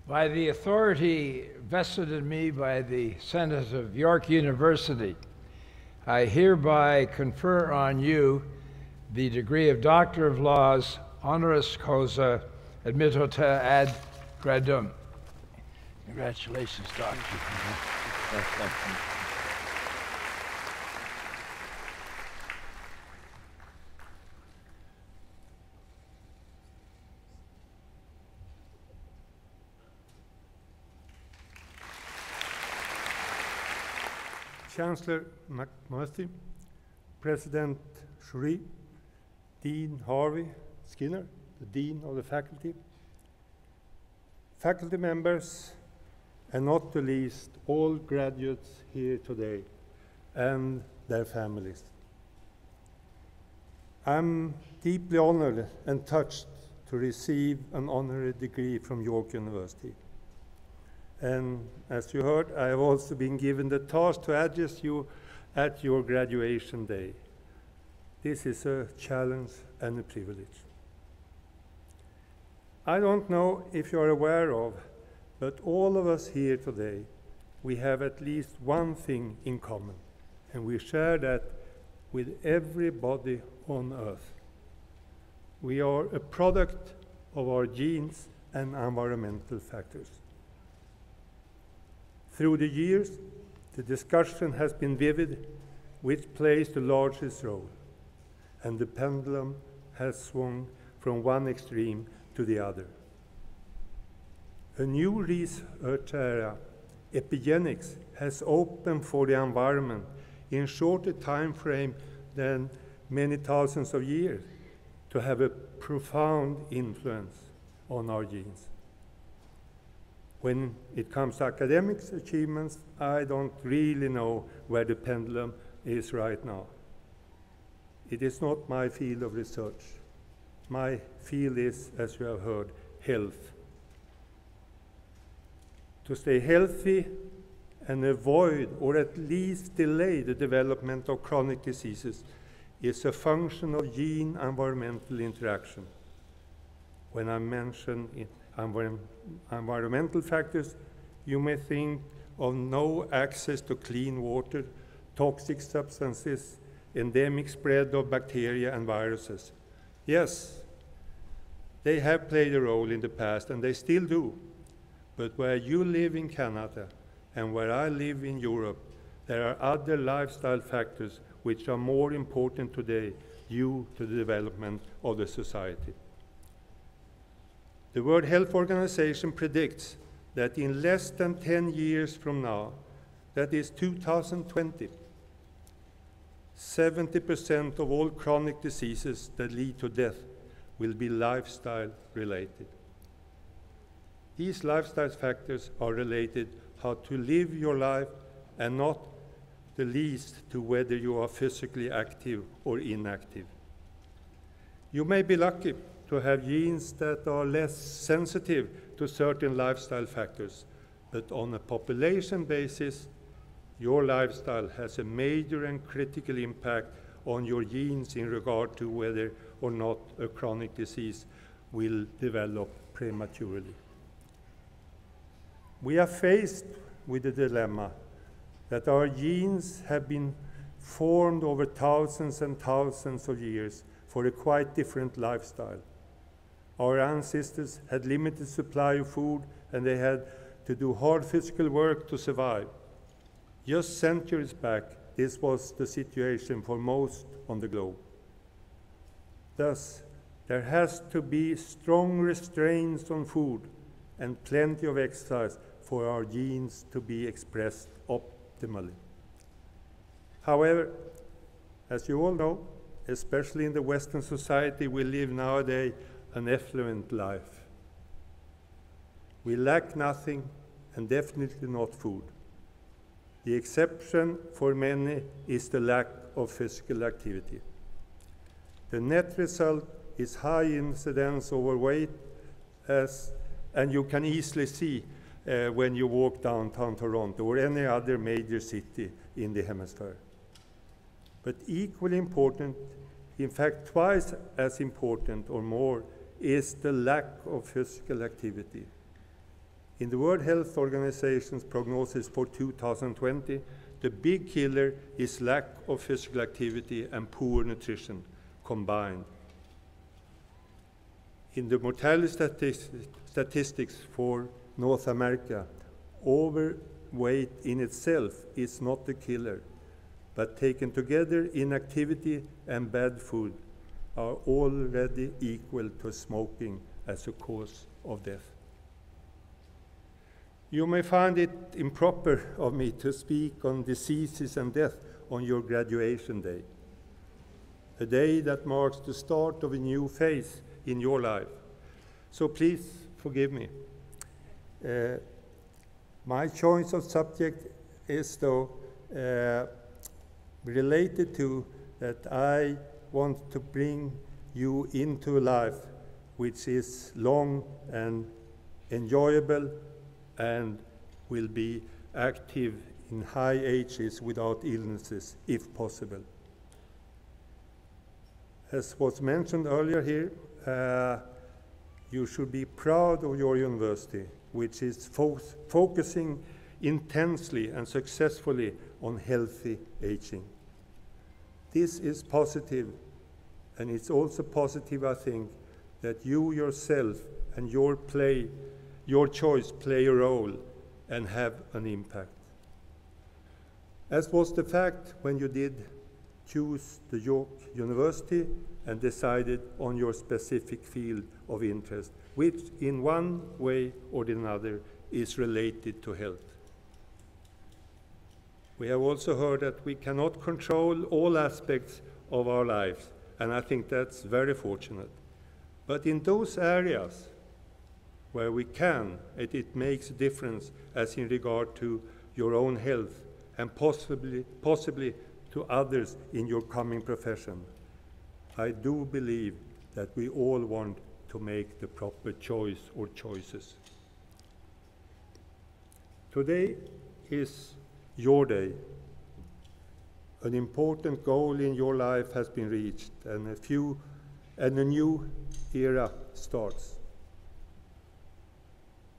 By the authority vested in me by the Senate of York University, I hereby confer on you the degree of Doctor of Laws, honoris causa, admitted ad gradum. Congratulations, Doctor. Chancellor McMurphy, President Shuri, Dean Harvey Skinner, the Dean of the Faculty, faculty members, and not the least, all graduates here today and their families. I'm deeply honored and touched to receive an honorary degree from York University. And as you heard, I have also been given the task to address you at your graduation day. This is a challenge and a privilege. I don't know if you are aware of, but all of us here today, we have at least one thing in common, and we share that with everybody on Earth. We are a product of our genes and environmental factors. Through the years, the discussion has been vivid, which plays the largest role, and the pendulum has swung from one extreme to the other. A new research area, epigenetics, has opened for the environment in shorter time frame than many thousands of years to have a profound influence on our genes. When it comes to academic achievements, I don't really know where the pendulum is right now. It is not my field of research. My field is, as you have heard, health. To stay healthy and avoid, or at least delay, the development of chronic diseases is a function of gene-environmental interaction. When I mention environmental factors, you may think of no access to clean water, toxic substances, endemic spread of bacteria and viruses. Yes, they have played a role in the past, and they still do. But where you live in Canada and where I live in Europe, there are other lifestyle factors which are more important today due to the development of the society. The World Health Organization predicts that in less than 10 years from now, that is 2020, 70% of all chronic diseases that lead to death will be lifestyle related. These lifestyle factors are related how to live your life, and not the least to whether you are physically active or inactive. You may be lucky to have genes that are less sensitive to certain lifestyle factors, but on a population basis, your lifestyle has a major and critical impact on your genes in regard to whether or not a chronic disease will develop prematurely. We are faced with the dilemma that our genes have been formed over thousands and thousands of years for a quite different lifestyle. Our ancestors had limited supply of food, and they had to do hard physical work to survive. Just centuries back, this was the situation for most on the globe. Thus, there has to be strong restraints on food and plenty of exercise for our genes to be expressed optimally. However, as you all know, especially in the Western society we live nowadays, an affluent life. We lack nothing, and definitely not food. The exception for many is the lack of physical activity. The net result is high incidence of overweight, and you can easily see when you walk downtown Toronto or any other major city in the hemisphere. But equally important, in fact twice as important or more, is the lack of physical activity. In the World Health Organization's prognosis for 2020, the big killer is lack of physical activity and poor nutrition combined. In the mortality statistics for North America, overweight in itself is not the killer, but taken together, inactivity and bad food are already equal to smoking as a cause of death. You may find it improper of me to speak on diseases and death on your graduation day, a day that marks the start of a new phase in your life. So please forgive me. My choice of subject is, though, related to that I want to bring you into a life which is long and enjoyable and will be active in high ages without illnesses, if possible. As was mentioned earlier here, you should be proud of your university, which is focusing intensely and successfully on healthy aging. This is positive, and it's also positive, I think, that you yourself and your choice play a role and have an impact. As was the fact when you did choose the York University and decided on your specific field of interest, which in one way or another is related to health. We have also heard that we cannot control all aspects of our lives, and I think that's very fortunate. But in those areas where we can, it makes a difference as in regard to your own health and possibly to others in your coming profession. I do believe that we all want to make the proper choice or choices. Today is your day. An important goal in your life has been reached, and a new era starts.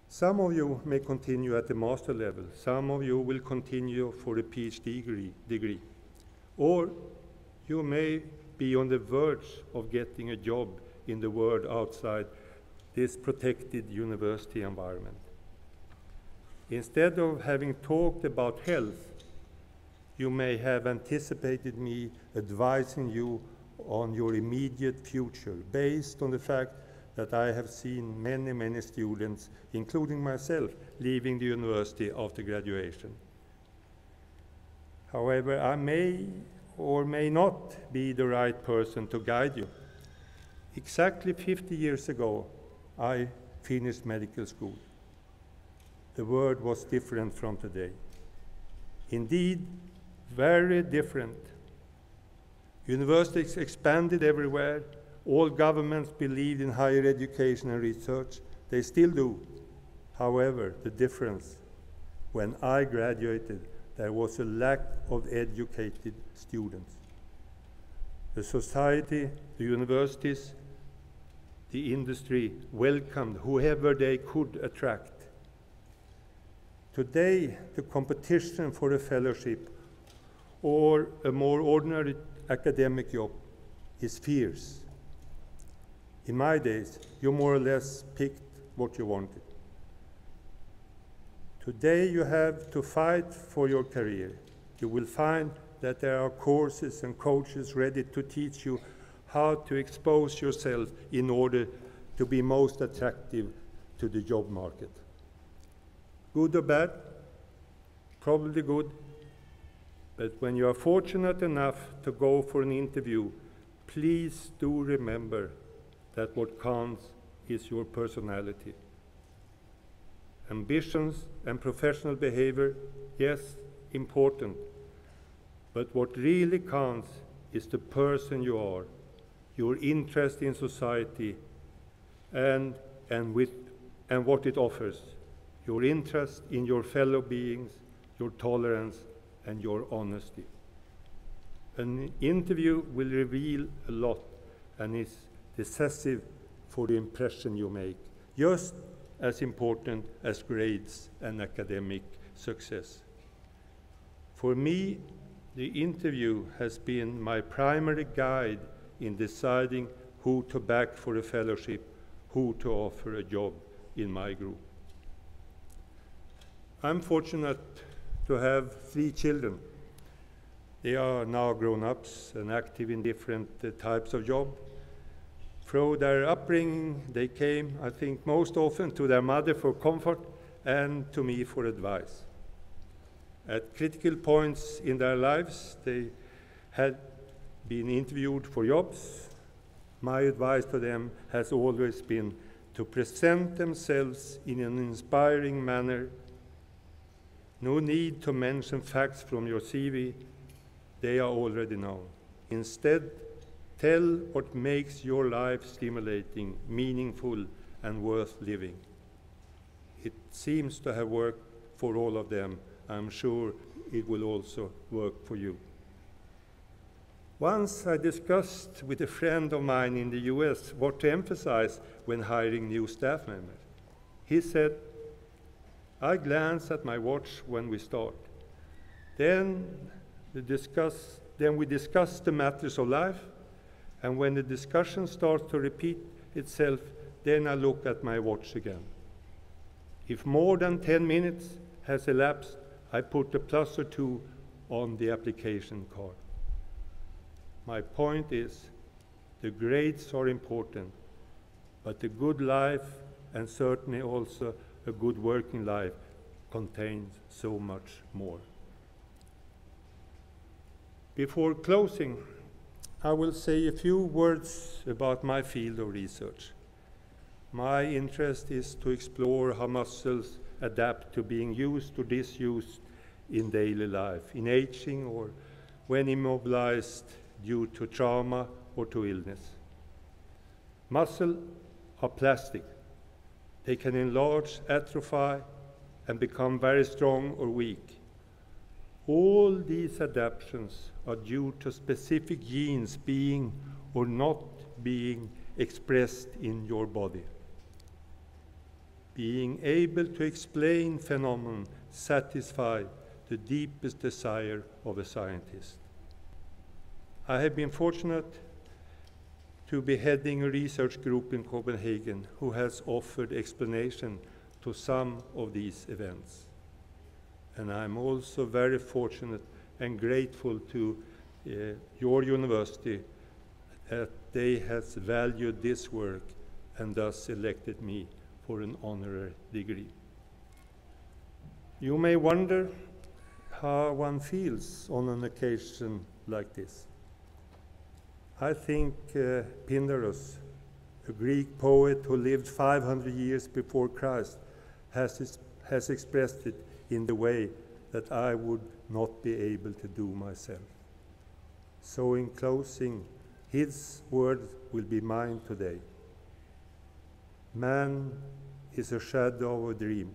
Some of you may continue at the master level. Some of you will continue for a PhD degree. Or you may be on the verge of getting a job in the world outside this protected university environment. Instead of having talked about health, you may have anticipated me advising you on your immediate future based on the fact that I have seen many students, including myself, leaving the university after graduation. However, I may or may not be the right person to guide you. Exactly 50 years ago, I finished medical school. The world was different from today. Indeed, very different. Universities expanded everywhere. All governments believed in higher education and research. They still do. However, the difference, when I graduated, there was a lack of educated students. The society, the universities, the industry welcomed whoever they could attract. Today, the competition for a fellowship or a more ordinary academic job is fierce. In my days, you more or less picked what you wanted. Today you have to fight for your career. You will find that there are courses and coaches ready to teach you how to expose yourself in order to be most attractive to the job market. Good or bad? Probably good. But when you are fortunate enough to go for an interview, please do remember that what counts is your personality. Ambitions and professional behavior, yes, important. But what really counts is the person you are, your interest in society, and what it offers, your interest in your fellow beings, your tolerance, and your honesty. An interview will reveal a lot and is decisive for the impression you make. Just as important as grades and academic success. For me, the interview has been my primary guide in deciding who to back for a fellowship, who to offer a job in my group. I'm fortunate to have 3 children. They are now grown-ups and active in different types of job. Through their upbringing, they came, I think, most often to their mother for comfort and to me for advice. At critical points in their lives, they had been interviewed for jobs. My advice to them has always been to present themselves in an inspiring manner. No need to mention facts from your CV. They are already known. Instead, tell what makes your life stimulating, meaningful, and worth living. It seems to have worked for all of them. I'm sure it will also work for you. Once I discussed with a friend of mine in the US what to emphasize when hiring new staff members. He said, I glance at my watch when we start. Then we discuss the matters of life, and when the discussion starts to repeat itself, then I look at my watch again. If more than 10 minutes has elapsed, I put a plus or 2 on the application card. My point is, the grades are important, but a good life, and certainly also a good working life, contains so much more. Before closing, I will say a few words about my field of research. My interest is to explore how muscles adapt to being used or disused in daily life, in aging or when immobilized due to trauma or to illness. Muscles are plastic. They can enlarge, atrophy, and become very strong or weak. All these adaptations are due to specific genes being or not being expressed in your body. Being able to explain phenomena satisfies the deepest desire of a scientist. I have been fortunate to be heading a research group in Copenhagen who has offered explanation to some of these events. And I'm also very fortunate and grateful to your university that they has valued this work and thus elected me for an honorary degree. You may wonder how one feels on an occasion like this. I think Pindarus, a Greek poet who lived 500 years before Christ, has expressed it in the way that I would not be able to do myself. So in closing, his words will be mine today. Man is a shadow of a dream.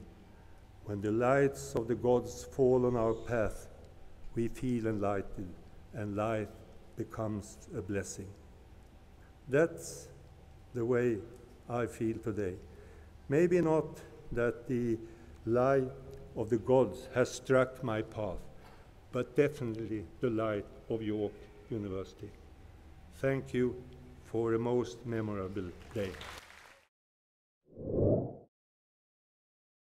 When the lights of the gods fall on our path, we feel enlightened, and life becomes a blessing. That's the way I feel today. Maybe not that the light of the gods has struck my path, but definitely the light of York University. Thank you for a most memorable day.